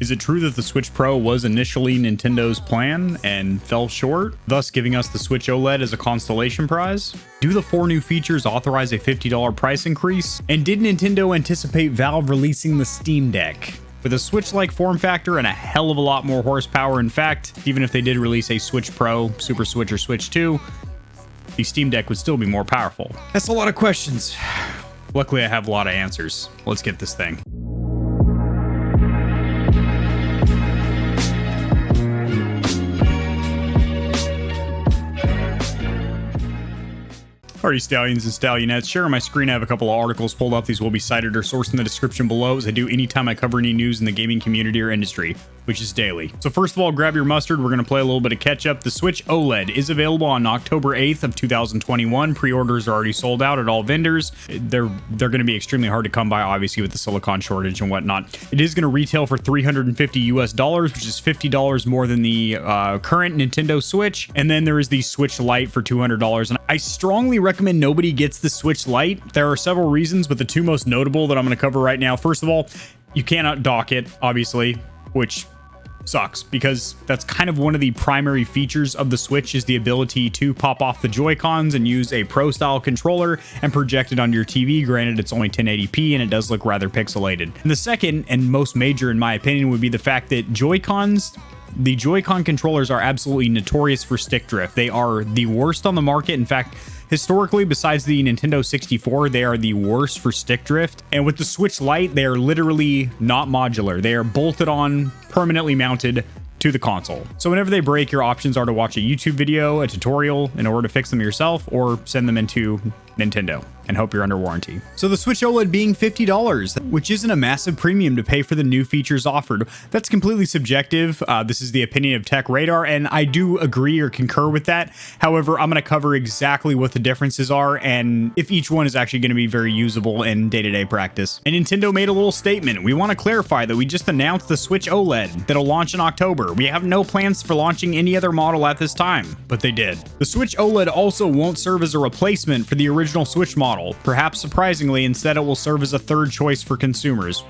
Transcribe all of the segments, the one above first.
Is it true that the Switch Pro was initially Nintendo's plan and fell short, thus giving us the Switch OLED as a consolation prize? Do the 4 new features authorize a $50 price increase? And did Nintendo anticipate Valve releasing the Steam Deck? With a Switch-like form factor and a hell of a lot more horsepower. In fact, even if they did release a Switch Pro, Super Switch, or Switch 2, the Steam Deck would still be more powerful. That's a lot of questions. Luckily, I have a lot of answers. Let's get this thing. Alrighty, Stallions and Stallionettes, share on my screen. I have a couple of articles pulled up. These will be cited or sourced in the description below, as I do anytime I cover any news in the gaming community or industry, which is daily. So first of all, grab your mustard. We're going to play a little bit of catch up. The Switch OLED is available on October 8th of 2021. Pre-orders are already sold out at all vendors. They're going to be extremely hard to come by, obviously, with the silicon shortage and whatnot. It is going to retail for $350 US, which is $50 more than the current Nintendo Switch. And then there is the Switch Lite for $200. And I strongly recommend nobody gets the Switch Lite. There are several reasons, but the two most notable that I'm going to cover right now. First of all, you cannot dock it, obviously, which sucks, because that's kind of one of the primary features of the Switch, is the ability to pop off the Joy-Cons and use a Pro style controller and project it onto your TV. Granted, it's only 1080p and it does look rather pixelated. And the second and most major, in my opinion, would be the fact that the Joy-Con controllers are absolutely notorious for stick drift. They are the worst on the market. In fact, historically, besides the Nintendo 64, they are the worst for stick drift. And with the Switch Lite, they are literally not modular. They are bolted on, permanently mounted to the console. So whenever they break, your options are to watch a YouTube video, a tutorial in order to fix them yourself, or send them into Nintendo and hope you're under warranty. So the Switch OLED being $50, which isn't a massive premium to pay for the new features offered. That's completely subjective. This is the opinion of Tech Radar, and I do agree or concur with that. However, I'm going to cover exactly what the differences are and if each one is actually going to be very usable in day-to-day practice. And Nintendo made a little statement. We want to clarify that we just announced the Switch OLED that'll launch in October. We have no plans for launching any other model at this time, but they did. The Switch OLED also won't serve as a replacement for the original Switch model. Perhaps surprisingly, instead it will serve as a third choice for consumers.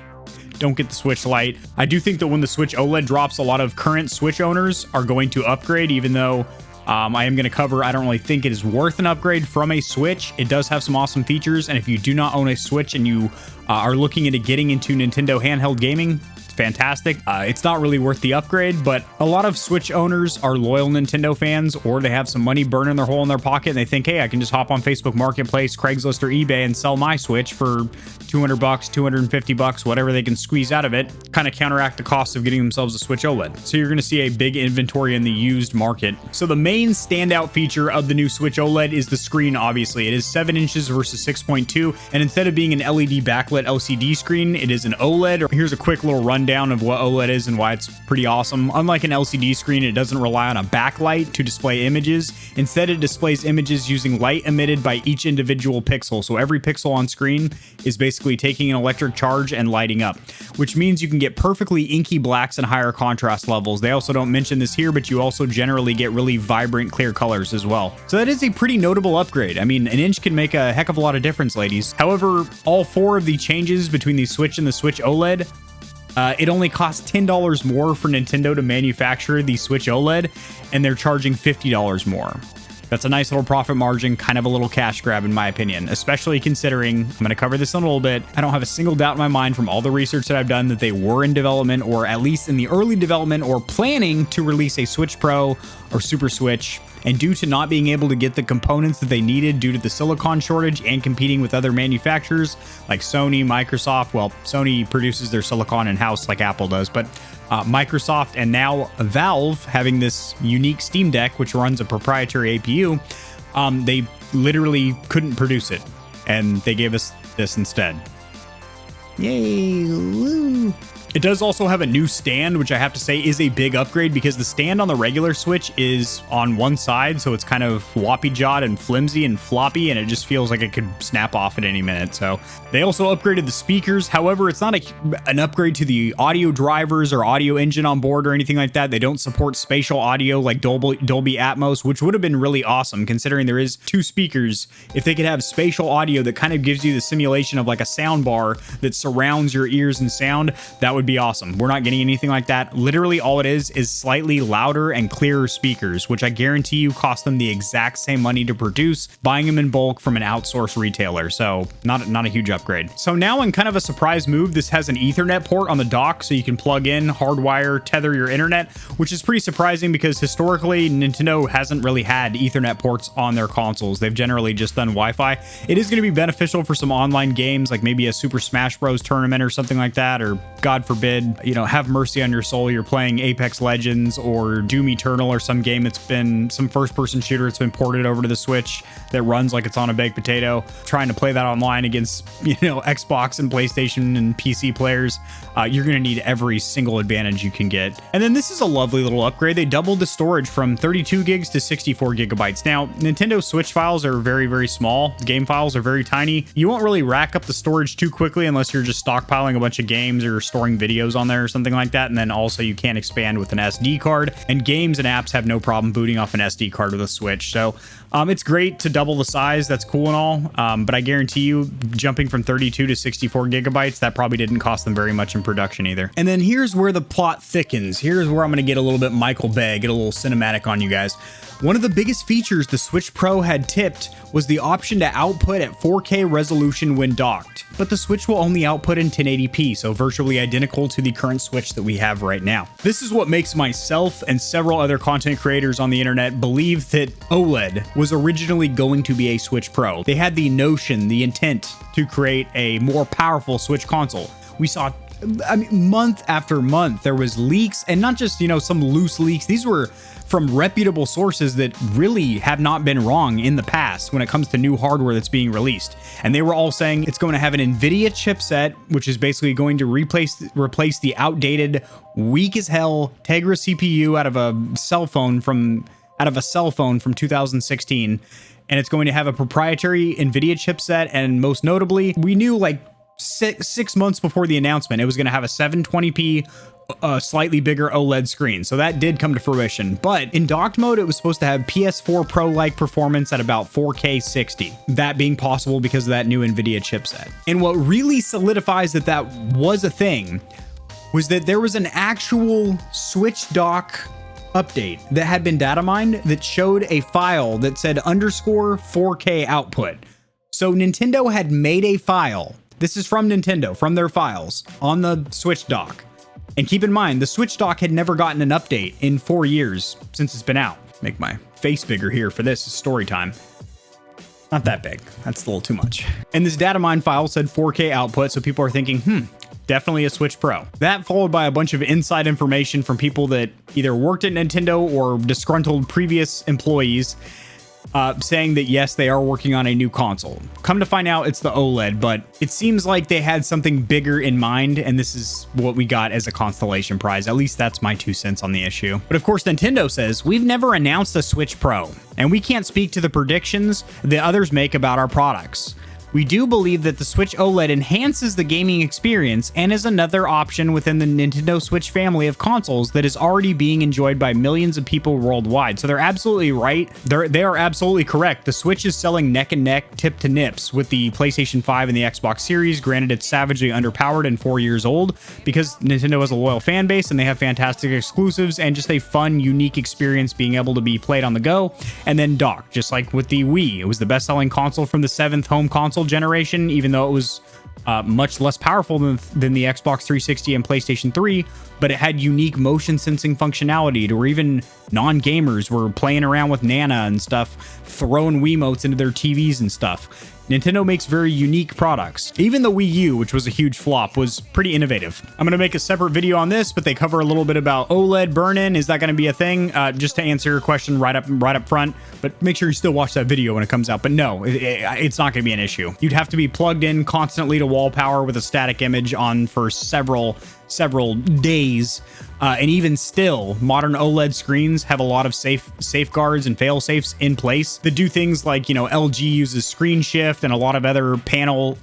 Don't get the Switch Lite. I do think that when the Switch OLED drops, a lot of current Switch owners are going to upgrade, even though I am going to cover, I don't really think it is worth an upgrade from a Switch. It does have some awesome features, and if you do not own a Switch and you are looking into getting into Nintendo handheld gaming, fantastic. It's not really worth the upgrade, but a lot of Switch owners are loyal Nintendo fans, or they have some money burning their hole in their pocket and they think, hey, I can just hop on Facebook Marketplace, Craigslist, or eBay and sell my Switch for $200, $250, whatever they can squeeze out of it, kind of counteract the cost of getting themselves a Switch OLED. So you're going to see a big inventory in the used market. So the main standout feature of the new Switch OLED is the screen. Obviously, it is 7 inches versus 6.2, and instead of being an LED backlit LCD screen, it is an OLED. Here's a quick little rundown of what OLED is and why it's pretty awesome. Unlike an LCD screen, it doesn't rely on a backlight to display images. Instead, it displays images using light emitted by each individual pixel. So every pixel on screen is basically taking an electric charge and lighting up, which means you can get perfectly inky blacks and higher contrast levels. They also don't mention this here, but you also generally get really vibrant, clear colors as well. So that is a pretty notable upgrade. I mean, an inch can make a heck of a lot of difference, ladies. However, all 4 of the changes between the Switch and the Switch OLED, it only costs $10 more for Nintendo to manufacture the Switch OLED, and they're charging $50 more. That's a nice little profit margin, kind of a little cash grab in my opinion, especially considering, I'm going to cover this in a little bit, I don't have a single doubt in my mind from all the research that I've done that they were in development, or at least in the early development, or planning to release a Switch Pro or Super Switch. And due to not being able to get the components that they needed due to the silicon shortage and competing with other manufacturers like Sony, Microsoft, well, Sony produces their silicon in-house like Apple does, but Microsoft and now Valve having this unique Steam Deck, which runs a proprietary APU, they literally couldn't produce it, and they gave us this instead. Yay! Woo. It does also have a new stand, which I have to say is a big upgrade, because the stand on the regular Switch is on one side, so it's kind of floppy-jawed and flimsy and floppy, and it just feels like it could snap off at any minute. So they also upgraded the speakers. However, it's not an upgrade to the audio drivers or audio engine on board or anything like that. They don't support spatial audio like Dolby Atmos, which would have been really awesome considering there is 2 speakers. If they could have spatial audio that kind of gives you the simulation of like a sound bar that surrounds your ears and sound, that would would be awesome. We're not getting anything like that. Literally all it is slightly louder and clearer speakers, which I guarantee you cost them the exact same money to produce, buying them in bulk from an outsourced retailer. So not a huge upgrade. So now in kind of a surprise move, this has an Ethernet port on the dock, so you can plug in, hardwire, tether your internet, which is pretty surprising because historically Nintendo hasn't really had Ethernet ports on their consoles. They've generally just done Wi-Fi. It is going to be beneficial for some online games, like maybe a Super Smash Bros. Tournament or something like that, or God forbid, you know, have mercy on your soul, you're playing Apex Legends or Doom Eternal or some game that's been some first-person shooter that's been ported over to the Switch that runs like it's on a baked potato, trying to play that online against, you know, Xbox and PlayStation and PC players. You're going to need every single advantage you can get. And then this is a lovely little upgrade. They doubled the storage from 32 gigs to 64 gigabytes. Now, Nintendo Switch files are very, very small. Game files are very tiny. You won't really rack up the storage too quickly unless you're just stockpiling a bunch of games or storing videos on there or something like that. And then also you can't expand with an SD card, and games and apps have no problem booting off an SD card with a Switch. So it's great to double the size. That's cool and all. But I guarantee you jumping from 32 to 64 gigabytes, that probably didn't cost them very much in production either. And then here's where the plot thickens. Here's where I'm going to get a little bit Michael Bay, get a little cinematic on you guys. One of the biggest features the Switch Pro had tipped was the option to output at 4K resolution when docked. But the Switch will only output in 1080p, so virtually identical to the current Switch that we have right now. This is what makes myself and several other content creators on the internet believe that OLED was originally going to be a Switch Pro. They had the notion, the intent to create a more powerful Switch console. We saw, I mean, month after month, there was leaks, and not just, you know, some loose leaks. These were from reputable sources that really have not been wrong in the past when it comes to new hardware that's being released. And they were all saying it's going to have an NVIDIA chipset, which is basically going to replace the outdated, weak as hell Tegra CPU out of a cell phone from 2016. And it's going to have a proprietary NVIDIA chipset. And most notably, we knew like six months before the announcement, it was going to have a 720p slightly bigger OLED screen. So that did come to fruition. But in docked mode, it was supposed to have PS4 Pro-like performance at about 4K 60. That being possible because of that new NVIDIA chipset. And what really solidifies that was a thing was that there was an actual Switch dock update that had been data mined that showed a file that said _4K output. So Nintendo had made a file. This is from Nintendo, from their files on the Switch dock. And keep in mind, the Switch dock had never gotten an update in 4 years since it's been out. Make my face bigger here for this story time. Not that big. That's a little too much. And this data mine file said 4K output, so people are thinking, definitely a Switch Pro. That followed by a bunch of inside information from people that either worked at Nintendo or disgruntled previous employees, saying that yes, they are working on a new console. Come to find out, it's the OLED, but it seems like they had something bigger in mind, and this is what we got as a consolation prize. At least that's my 2 cents on the issue. But of course, Nintendo says, we've never announced a Switch Pro, and we can't speak to the predictions that others make about our products. We do believe that the Switch OLED enhances the gaming experience and is another option within the Nintendo Switch family of consoles that is already being enjoyed by millions of people worldwide. So they're absolutely right. They are absolutely correct. The Switch is selling neck and neck, tip to nips with the PlayStation 5 and the Xbox Series. Granted, it's savagely underpowered and 4 years old because Nintendo has a loyal fan base and they have fantastic exclusives and just a fun, unique experience being able to be played on the go and then docked, just like with the Wii. It was the best-selling console from the 7th home console generation, even though it was much less powerful than the Xbox 360 and PlayStation 3, but it had unique motion sensing functionality to where even non-gamers were playing around with Nana and stuff, throwing Wiimotes into their TVs and stuff. Nintendo makes very unique products. Even the Wii U, which was a huge flop, was pretty innovative. I'm going to make a separate video on this, but they cover a little bit about OLED burn-in. Is that going to be a thing? Just to answer your question right up front, but make sure you still watch that video when it comes out. But no, it's not going to be an issue. You'd have to be plugged in constantly to wall power with a static image on for several days And even still, modern OLED screens have a lot of safeguards and fail safes in place that do things like, you know, LG uses screen shift, and a lot of other panel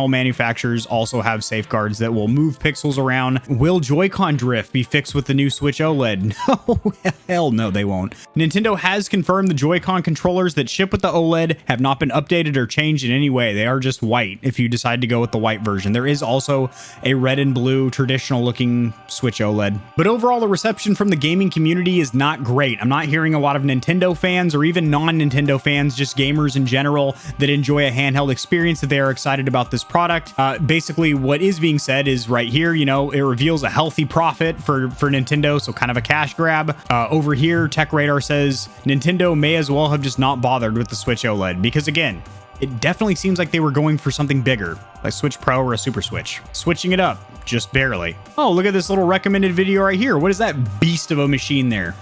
manufacturers also have safeguards that will move pixels around. Will Joy-Con drift be fixed with the new Switch OLED? No, hell no, they won't. Nintendo has confirmed the Joy-Con controllers that ship with the OLED have not been updated or changed in any way. They are just white if you decide to go with the white version. There is also a red and blue traditional looking Switch OLED. But overall, the reception from the gaming community is not great. I'm not hearing a lot of Nintendo fans or even non-Nintendo fans, just gamers in general, that enjoy a handheld experience, that they are excited about this product. Basically, what is being said is right here, you know, it reveals a healthy profit for Nintendo, so kind of a cash grab. Over here, Tech Radar says Nintendo may as well have just not bothered with the Switch OLED, because again, it definitely seems like they were going for something bigger, like Switch Pro or a Super Switch. Switching it up, just barely. Oh, look at this little recommended video right here. What is that beast of a machine there?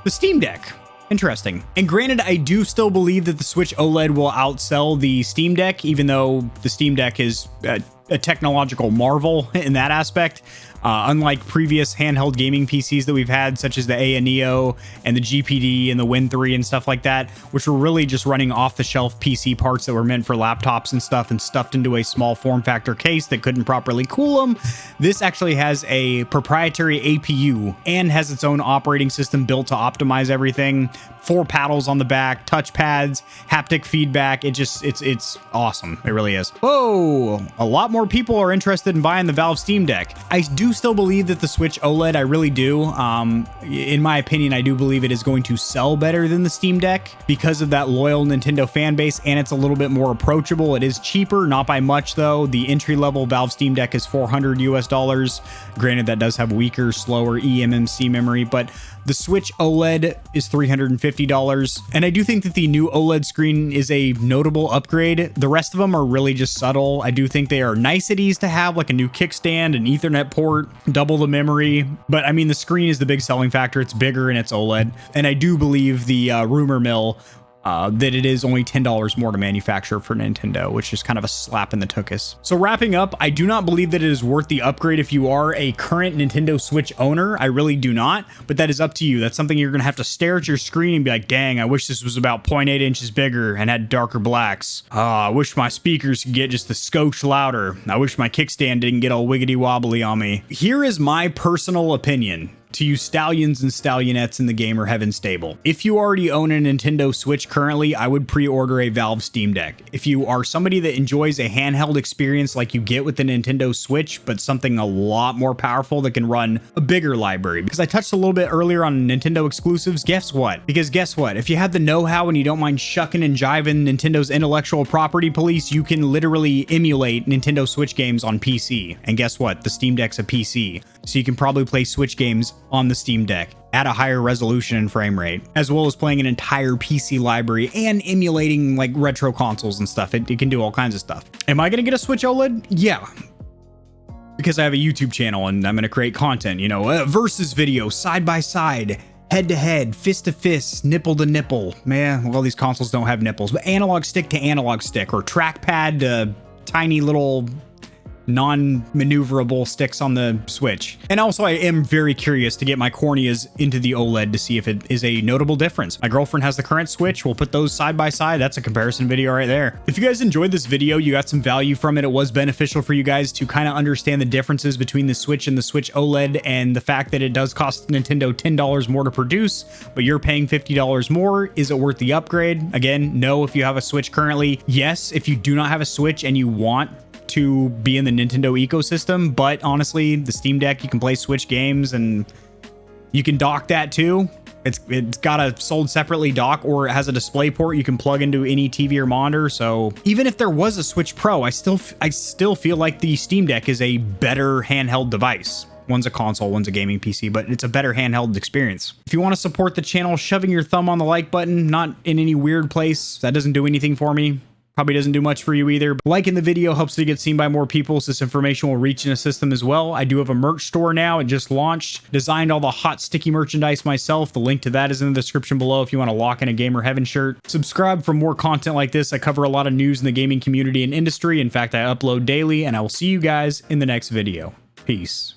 The Steam Deck. Interesting. And granted, I do still believe that the Switch OLED will outsell the Steam Deck, even though the Steam Deck is a technological marvel in that aspect. Unlike previous handheld gaming PCs that we've had, such as the Neo and the GPD and the Win 3 and stuff like that, which were really just running off-the-shelf PC parts that were meant for laptops and stuff and stuffed into a small form factor case that couldn't properly cool them. This actually has a proprietary APU and has its own operating system built to optimize everything. 4 paddles on the back, touch pads, haptic feedback. It's awesome. It really is. Whoa, a lot more people are interested in buying the Valve Steam Deck. I do still believe that the Switch OLED, I really do. In my opinion, I do believe it is going to sell better than the Steam Deck because of that loyal Nintendo fan base, and it's a little bit more approachable. It is cheaper, not by much though. The entry-level Valve Steam Deck is $400 US. Granted, that does have weaker, slower eMMC memory, but the Switch OLED is $350, and I do think that the new OLED screen is a notable upgrade. The rest of them are really just subtle. I do think they are niceties to have, like a new kickstand, an Ethernet port, double the memory, but I mean, the screen is the big selling factor. It's bigger and it's OLED, and I do believe the rumor mill that it is only $10 more to manufacture for Nintendo, which is kind of a slap in the tuchus. So wrapping up, I do not believe that it is worth the upgrade if you are a current Nintendo Switch owner. I really do not, but that is up to you. That's something you're going to have to stare at your screen and be like, dang, I wish this was about 0.8 inches bigger and had darker blacks. I wish my speakers could get just the scotch louder. I wish my kickstand didn't get all wiggity wobbly on me. Here is my personal opinion to you stallions and stallionettes in the gamer heaven stable. If you already own a Nintendo Switch currently, I would pre-order a Valve Steam Deck. If you are somebody that enjoys a handheld experience like you get with the Nintendo Switch, but something a lot more powerful that can run a bigger library, because I touched a little bit earlier on Nintendo exclusives, guess what? If you have the know-how and you don't mind shucking and jiving Nintendo's intellectual property police, you can literally emulate Nintendo Switch games on PC. And guess what? The Steam Deck's a PC, so you can probably play Switch games on the Steam Deck at a higher resolution and frame rate, as well as playing an entire PC library and emulating like retro consoles and stuff. It can do all kinds of stuff. Am I going to get a Switch OLED? Yeah. Because I have a YouTube channel and I'm going to create content, you know, versus video, side by side, head to head, fist to fist, nipple to nipple. Man, well, these consoles don't have nipples, but analog stick to analog stick, or trackpad to tiny little non-maneuverable sticks on the Switch. And also, I am very curious to get my corneas into the OLED to see if it is a notable difference. My girlfriend has the current Switch. We'll put those side by side. That's a comparison video right there. If you guys enjoyed this video, you got some value from it, it was beneficial for you guys to kind of understand the differences between the Switch and the Switch OLED, and the fact that it does cost Nintendo $10 more to produce, but you're paying $50 more. Is it worth the upgrade? Again, no if you have a Switch currently. Yes, if you do not have a Switch and you want to be in the Nintendo ecosystem, but honestly, the Steam Deck, you can play Switch games and you can dock that too. It's got a sold separately dock, or it has a display port you can plug into any TV or monitor. So even if there was a Switch Pro, I still feel like the Steam Deck is a better handheld device. One's a console, one's a gaming PC, but it's a better handheld experience. If you want to support the channel, shoving your thumb on the like button, not in any weird place, that doesn't do anything for me. Probably doesn't do much for you either. But liking the video helps to get seen by more people, so this information will reach and assist them as well. I do have a merch store now. It just launched. Designed all the hot sticky merchandise myself. The link to that is in the description below if you want to lock in a Gamer Heaven shirt. Subscribe for more content like this. I cover a lot of news in the gaming community and industry. In fact, I upload daily, and I will see you guys in the next video. Peace.